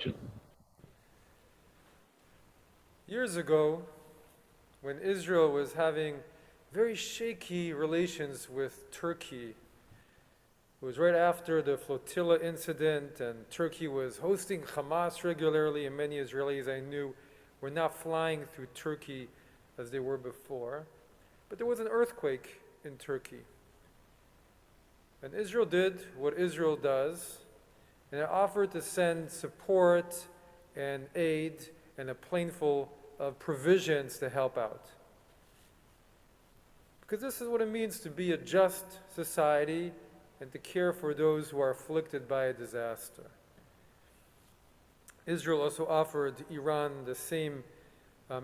question. Years ago, when Israel was having very shaky relations with Turkey, it was right after the flotilla incident, and Turkey was hosting Hamas regularly, and many Israelis I knew were not flying through Turkey as they were before. But there was an earthquake in Turkey. And Israel did what Israel does, and it offered to send support and aid and a plane full of provisions to help out. Because this is what it means to be a just society and to care for those who are afflicted by a disaster. Israel also offered Iran the same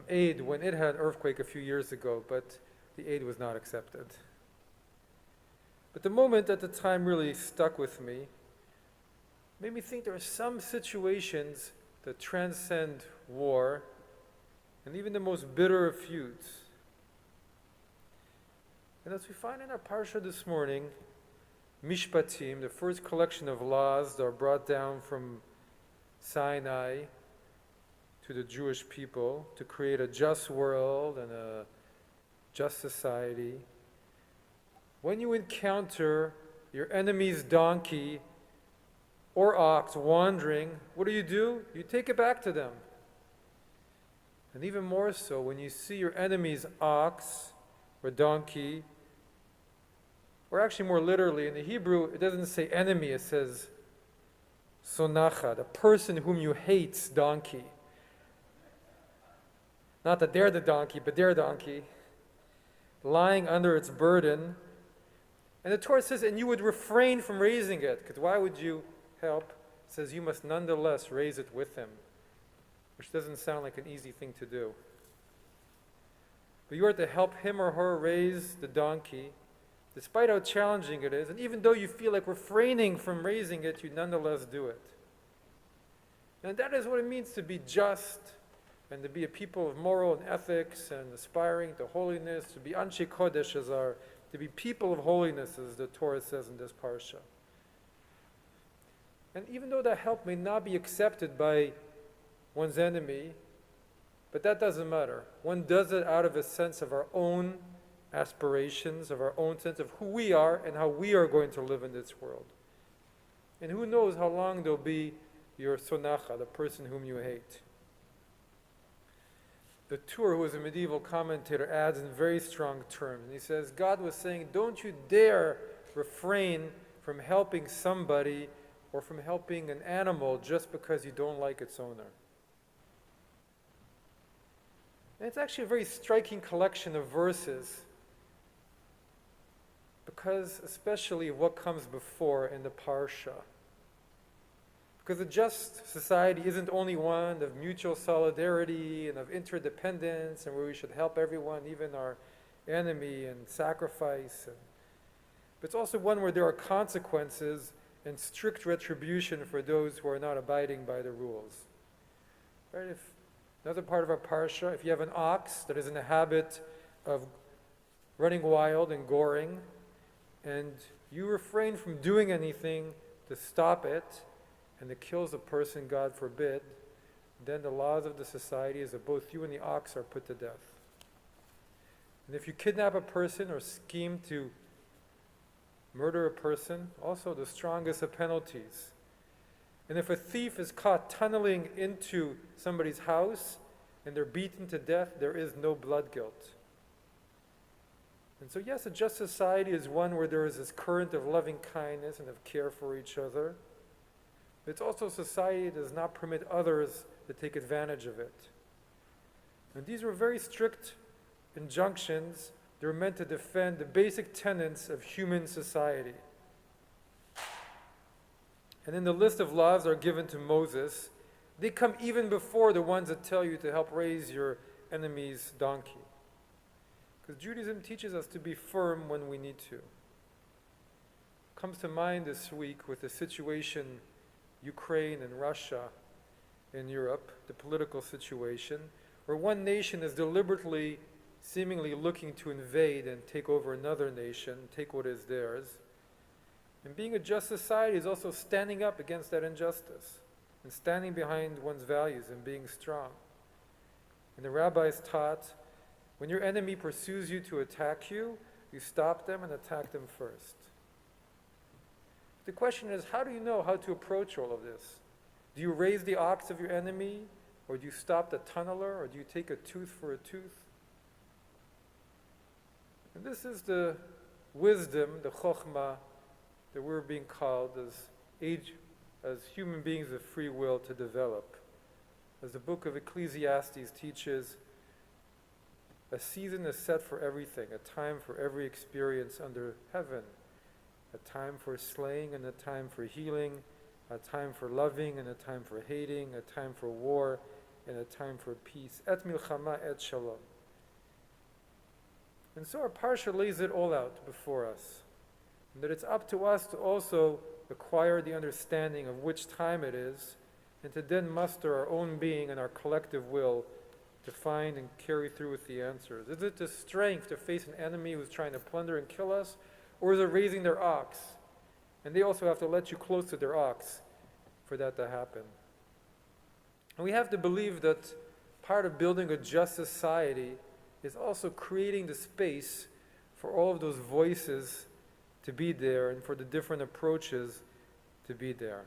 aid when it had an earthquake a few years ago, but the aid was not accepted. But the moment at the time really stuck with me, made me think there are some situations that transcend war and even the most bitter of feuds. And as we find in our parsha this morning, Mishpatim, the first collection of laws that are brought down from Sinai to the Jewish people to create a just world and a just society. When you encounter your enemy's donkey or ox wandering, what do? You take it back to them. And even more so, when you see your enemy's ox or donkey, or actually more literally, in the Hebrew, it doesn't say enemy, it says sonacha, the person whom you hate's donkey. Not that they're the donkey, but their donkey, lying under its burden. And the Torah says, and you would refrain from raising it, because why would you help? It says you must nonetheless raise it with him, which doesn't sound like an easy thing to do. But you are to help him or her raise the donkey, despite how challenging it is, and even though you feel like refraining from raising it, you nonetheless do it. And that is what it means to be just, and to be a people of moral and ethics, and aspiring to holiness, to be Anshe Kodesh, to be people of holiness, as the Torah says in this parsha. And even though that help may not be accepted by one's enemy, but that doesn't matter. One does it out of a sense of our own aspirations, of our own sense of who we are and how we are going to live in this world. And who knows how long there'll be your sonacha, the person whom you hate. The Tur, who is a medieval commentator, adds in very strong terms. And he says, God was saying, don't you dare refrain from helping somebody or from helping an animal just because you don't like its owner. And it's actually a very striking collection of verses, because especially what comes before in the parsha. Because a just society isn't only one of mutual solidarity and of interdependence, and where we should help everyone, even our enemy, and sacrifice. But it's also one where there are consequences and strict retribution for those who are not abiding by the rules. Right? If another part of our parsha, if you have an ox that is in the habit of running wild and goring, and you refrain from doing anything to stop it, and it kills a person, God forbid, then the laws of the society is that both you and the ox are put to death. And if you kidnap a person or scheme to murder a person, also the strongest of penalties. And if a thief is caught tunneling into somebody's house and they're beaten to death, there is no blood guilt. And so yes, a just society is one where there is this current of loving kindness and of care for each other. But it's also a society that does not permit others to take advantage of it. And these were very strict injunctions. They were meant to defend the basic tenets of human society. And in the list of laws that are given to Moses, they come even before the ones that tell you to help raise your enemy's donkey. Because Judaism teaches us to be firm when we need to. Comes to mind this week with the situation Ukraine and Russia in Europe, the political situation, where one nation is deliberately, seemingly looking to invade and take over another nation, take what is theirs. And being a just society is also standing up against that injustice. and standing behind one's values and being strong. And the rabbis taught, when your enemy pursues you to attack you, you stop them and attack them first. The question is, how do you know how to approach all of this? Do you raise the ox of your enemy, or do you stop the tunneler, or do you take a tooth for a tooth? And this is the wisdom, the chokhmah, that we're being called as human beings of free will to develop. As the book of Ecclesiastes teaches, a season is set for everything, a time for every experience under heaven, a time for slaying and a time for healing, a time for loving and a time for hating, a time for war and a time for peace. Et milchama et shalom. And so our parsha lays it all out before us, and that it's up to us to also acquire the understanding of which time it is, and to then muster our own being and our collective will to find and carry through with the answers. Is it the strength to face an enemy who's trying to plunder and kill us, or is it raising their ox? And they also have to let you close to their ox for that to happen. And we have to believe that part of building a just society is also creating the space for all of those voices to be there and for the different approaches to be there.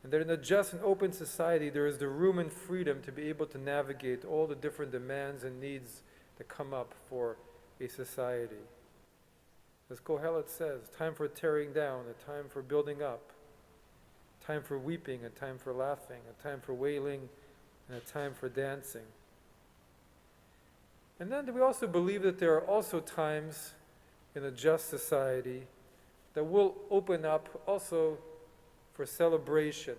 And that in a just and open society, there is the room and freedom to be able to navigate all the different demands and needs that come up for a society. As Kohelet says, time for tearing down, a time for building up, time for weeping, a time for laughing, a time for wailing, and a time for dancing. And then we also believe that there are also times in a just society that will open up also for celebration,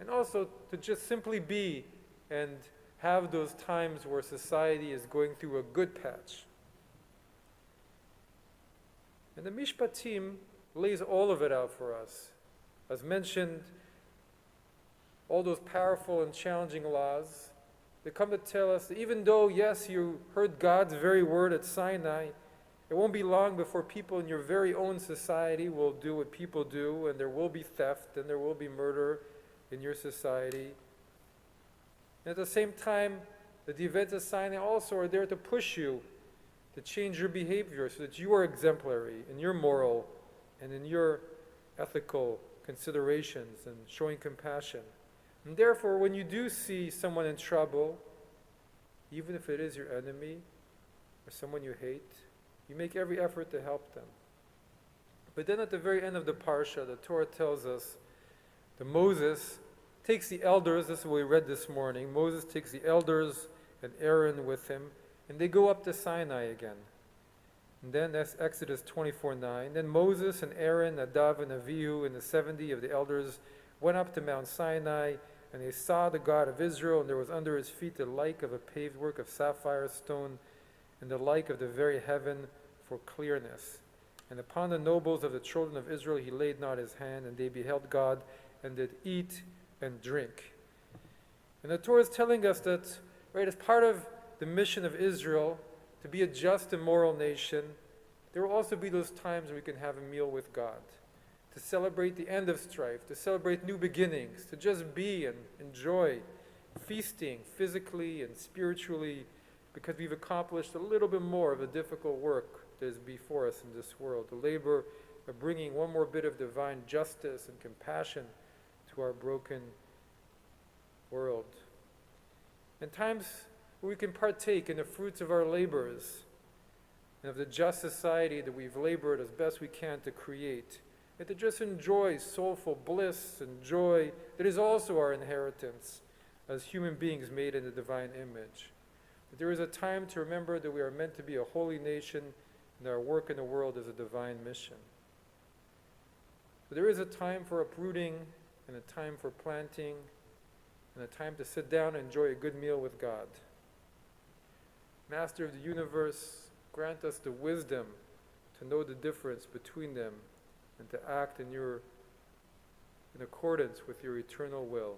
and also to just simply be and have those times where society is going through a good patch. And the Mishpatim lays all of it out for us. As mentioned, all those powerful and challenging laws, they come to tell us that even though, yes, you heard God's very word at Sinai, it won't be long before people in your very own society will do what people do, and there will be theft, and there will be murder in your society. And at the same time, the events of Sinai also are there to push you to change your behavior so that you are exemplary in your moral and in your ethical considerations and showing compassion. And therefore, when you do see someone in trouble, even if it is your enemy or someone you hate, you make every effort to help them. But then at the very end of the parsha, the Torah tells us that Moses takes the elders, this is what we read this morning, Moses takes the elders and Aaron with him, and they go up to Sinai again. And then that's Exodus 24:9. Then Moses and Aaron, Nadav and Avihu, and the 70 of the elders went up to Mount Sinai, and they saw the God of Israel, and there was under his feet the like of a paved work of sapphire stone, and the like of the very heaven for clearness. And upon the nobles of the children of Israel he laid not his hand, and they beheld God, and did eat and drink. And the Torah is telling us that, right, as part of the mission of Israel to be a just and moral nation, there will also be those times where we can have a meal with God, to celebrate the end of strife, to celebrate new beginnings, to just be and enjoy feasting physically and spiritually, because we've accomplished a little bit more of the difficult work that is before us in this world, the labor of bringing one more bit of divine justice and compassion to our broken world. And times where we can partake in the fruits of our labors and of the just society that we've labored as best we can to create, and to just enjoy soulful bliss and joy that is also our inheritance as human beings made in the divine image. But there is a time to remember that we are meant to be a holy nation, and our work in the world is a divine mission. But there is a time for uprooting, and a time for planting, and a time to sit down and enjoy a good meal with God. Master of the universe, grant us the wisdom to know the difference between them and to act in accordance with your eternal will.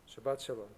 Shabbat Shalom.